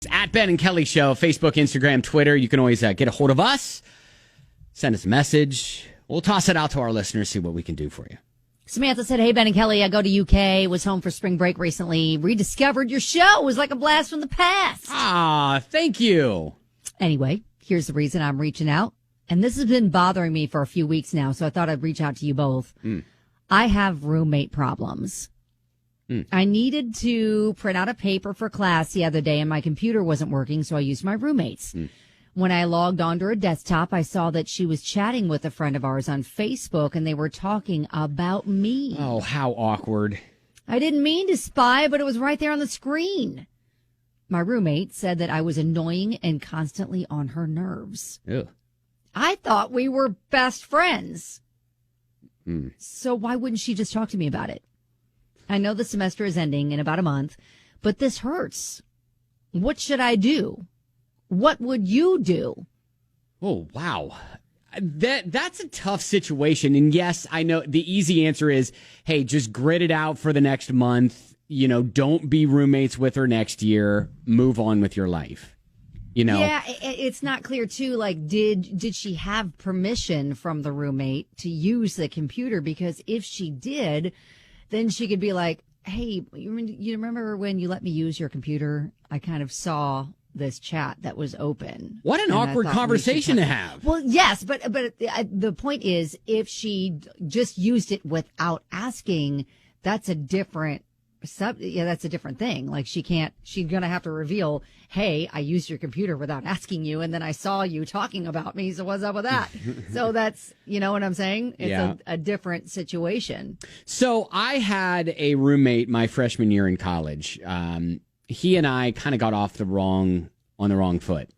It's at Ben and Kelly Show, Facebook, Instagram, Twitter. You can always get a hold of us. Send us a message. We'll toss it out to our listeners, see what we can do for you. Samantha said, hey, Ben and Kelly, I go to UK, was home for spring break recently, rediscovered your show. It was like a blast from the past. Ah, thank you. Anyway, here's the reason I'm reaching out. And this has been bothering me for a few weeks now, so I thought I'd reach out to you both. I have roommate problems. I needed to print out a paper for class the other day, and my computer wasn't working, so I used my roommate's. When I logged onto her desktop, I saw that she was chatting with a friend of ours on Facebook, and they were talking about me. Oh, how awkward. I didn't mean to spy, but it was right there on the screen. My roommate said that I was annoying and constantly on her nerves. Ew. I thought we were best friends. So why wouldn't she just talk to me about it? I know the semester is ending in about a month, but this hurts. What should I do? What would you do? Oh, wow. That's a tough situation. And yes, I know the easy answer is, hey, just grit it out for the next month. You know, don't be roommates with her next year. Move on with your life. You know? Yeah, it's not clear, too. Like, did she have permission from the roommate to use the computer? Because if she did, then she could be like, hey, you remember when you let me use your computer? I kind of saw this chat that was open. What an awkward conversation to have. Well, yes, but the point is, if she just used it without asking, that's a different that's a different thing. Like she's going to have to reveal, hey, I used your computer without asking you, and then I saw you talking about me, so what's up with that? So that's, you know what I'm saying? It's a different situation. So I had a roommate my freshman year in college. He and I kind of got off on the wrong foot.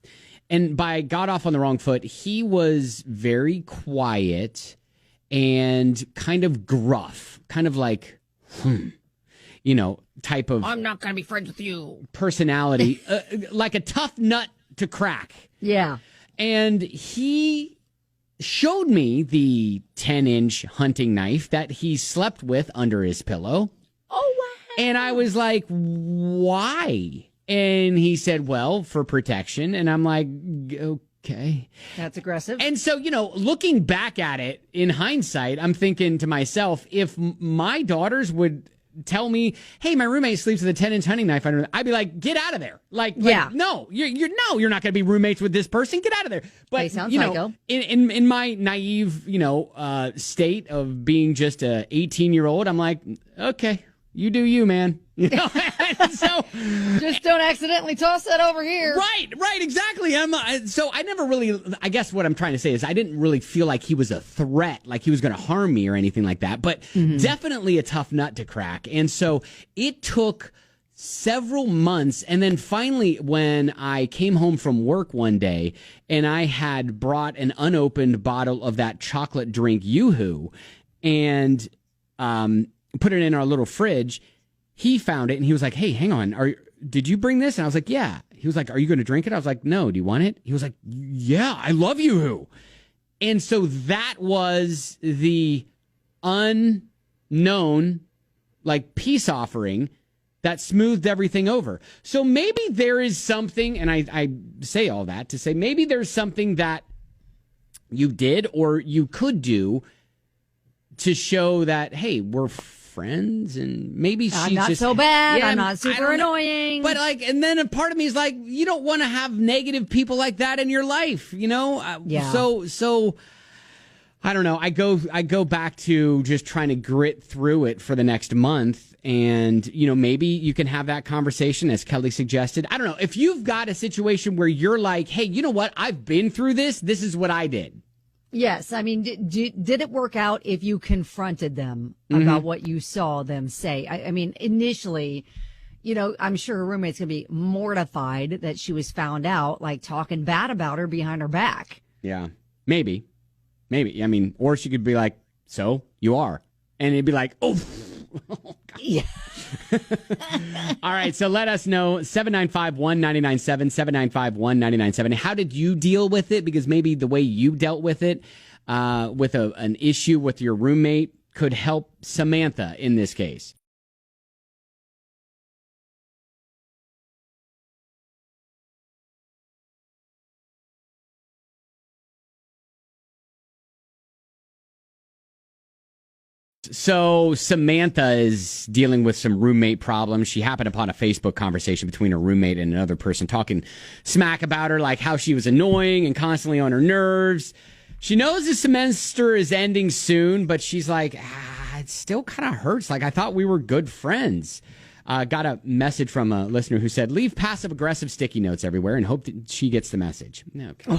And by got off on the wrong foot, he was very quiet and kind of gruff, kind of like, you know, type of... I'm not going to be friends with you. Personality, like a tough nut to crack. Yeah. And he showed me the 10-inch hunting knife that he slept with under his pillow. Oh, wow. And I was like, why? And he said, well, for protection. And I'm like, okay. That's aggressive. And so, you know, looking back at it in hindsight, I'm thinking to myself, if my daughters would tell me, hey, my roommate sleeps with a 10-inch hunting knife under, I'd be like, get out of there. Like no, you're not going to be roommates with this person. Get out of there. But they sound you know, psycho. in my naive, you know, state of being just a 18-year-old, I'm like, okay, you do you, man. You know, so just don't accidentally toss that over here. Right, exactly. So I never really. I guess what I'm trying to say is I didn't really feel like he was a threat, like he was going to harm me or anything like that. But definitely a tough nut to crack. And so it took several months, and then finally, when I came home from work one day and I had brought an unopened bottle of that chocolate drink Yoo-Hoo and put it in our little fridge. He found it and he was like, hey, hang on. Did you bring this? And I was like, yeah. He was like, are you going to drink it? I was like, no. Do you want it? He was like, yeah, I love Yoo-Hoo. And so that was the unknown, like, peace offering that smoothed everything over. So maybe there is something, and I say all that to say maybe there's something that you did or you could do to show that, hey, we're friends, and maybe she's not just so bad. Yeah, I'm not super annoying. But like, and then a part of me is like, you don't want to have negative people like that in your life, you know? Yeah. So I don't know. I go back to just trying to grit through it for the next month, and you know, maybe you can have that conversation as Kelly suggested. I don't know if you've got a situation where you're like, hey, you know what? I've been through this. This is what I did. Yes. I mean, did it work out if you confronted them about what you saw them say? I mean, initially, you know, I'm sure her roommate's going to be mortified that she was found out, like, talking bad about her behind her back. Yeah, maybe. I mean, or she could be like, so you are. And it'd be like, oh, God. Yeah. All right, so let us know, 795-1997, 795-1997. How did you deal with it? Because maybe the way you dealt with it, with an issue with your roommate, could help Samantha in this case. So Samantha is dealing with some roommate problems. She happened upon a Facebook conversation between her roommate and another person talking smack about her, like how she was annoying and constantly on her nerves. She knows the semester is ending soon, but she's like, it still kind of hurts. Like, I thought we were good friends. Got a message from a listener who said, leave passive-aggressive sticky notes everywhere and hope that she gets the message. Okay.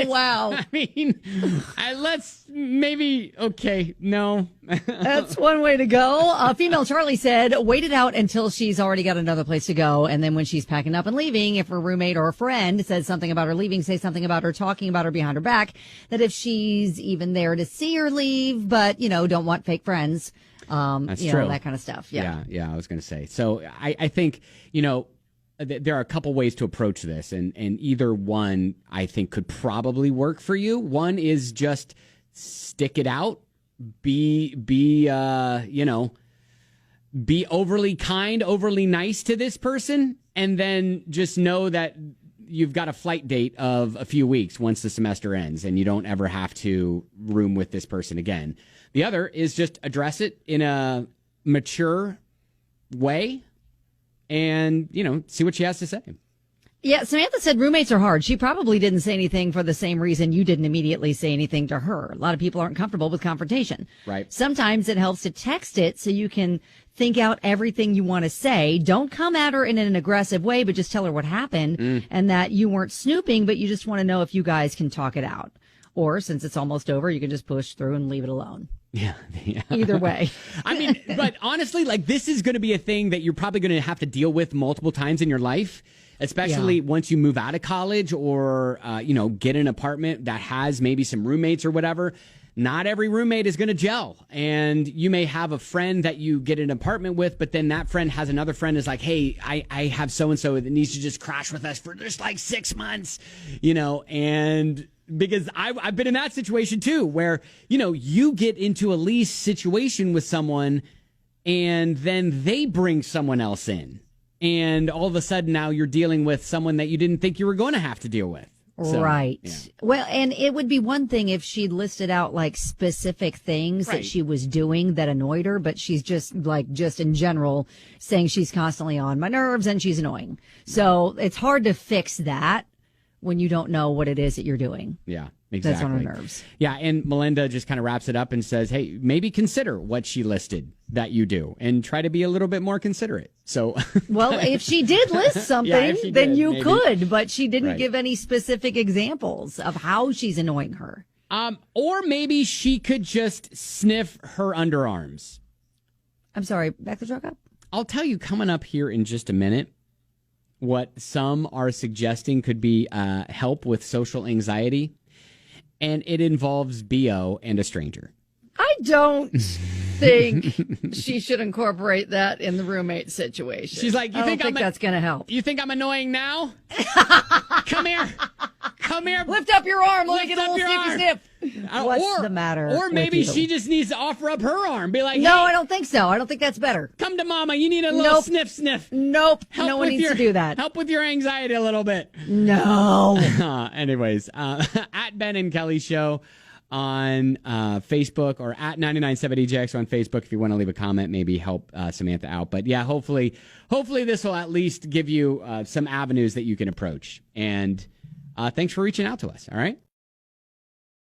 Wow. I mean, let's maybe, okay, no. That's one way to go. Female Charlie said, wait it out until she's already got another place to go. And then when she's packing up and leaving, if her roommate or a friend says something about her leaving, say something about her talking about her behind her back, that if she's even there to see her leave, but, don't want fake friends. That's true. That kind of stuff. Yeah. I was going to say. So I think, there are a couple ways to approach this, and either one I think could probably work for you. One is just stick it out, be overly kind, overly nice to this person, and then just know that you've got a flight date of a few weeks once the semester ends, and you don't ever have to room with this person again. The other is just address it in a mature way and, see what she has to say. Yeah, Samantha said roommates are hard. She probably didn't say anything for the same reason you didn't immediately say anything to her. A lot of people aren't comfortable with confrontation. Right. Sometimes it helps to text it so you can think out everything you want to say. Don't come at her in an aggressive way, but just tell her what happened and that you weren't snooping, but you just want to know if you guys can talk it out. Or since it's almost over, you can just push through and leave it alone. Yeah. Either way. I mean, but honestly, this is going to be a thing that you're probably going to have to deal with multiple times in your life, especially once you move out of college or, get an apartment that has maybe some roommates or whatever. Not every roommate is going to gel. And you may have a friend that you get an apartment with, but then that friend has another friend is like, hey, I have so-and-so that needs to just crash with us for just 6 months, and because I've been in that situation too, where, you get into a lease situation with someone and then they bring someone else in. And all of a sudden now you're dealing with someone that you didn't think you were going to have to deal with. So, right. Yeah. Well, and it would be one thing if she listed out specific things that she was doing that annoyed her, but she's just in general saying she's constantly on my nerves and she's annoying. So it's hard to fix that when you don't know what it is that you're doing. Yeah, exactly. That's on her nerves. Yeah, and Melinda just kind of wraps it up and says, hey, maybe consider what she listed that you do and try to be a little bit more considerate. So, well, if she did list something, then you could, but she didn't give any specific examples of how she's annoying her. Or maybe she could just sniff her underarms. I'm sorry, back the truck up? I'll tell you coming up here in just a minute what some are suggesting could be help with social anxiety, and it involves BO and a stranger. I don't think she should incorporate that in the roommate situation. She's like, I don't think that's going to help. You think I'm annoying now? Come here. Lift up your arm. Let me get a little snippy snip. What's the matter? Or maybe she just needs to offer up her arm. Be like, no, hey, I don't think so. I don't think that's better. Come to mama. You need a little sniff. Nope. No one needs to do that. Help with your anxiety a little bit. No. Anyways, at Ben and Kelly Show on Facebook, or at 997EJX on Facebook if you want to leave a comment, maybe help Samantha out. But yeah, hopefully this will at least give you some avenues that you can approach. And thanks for reaching out to us. All right.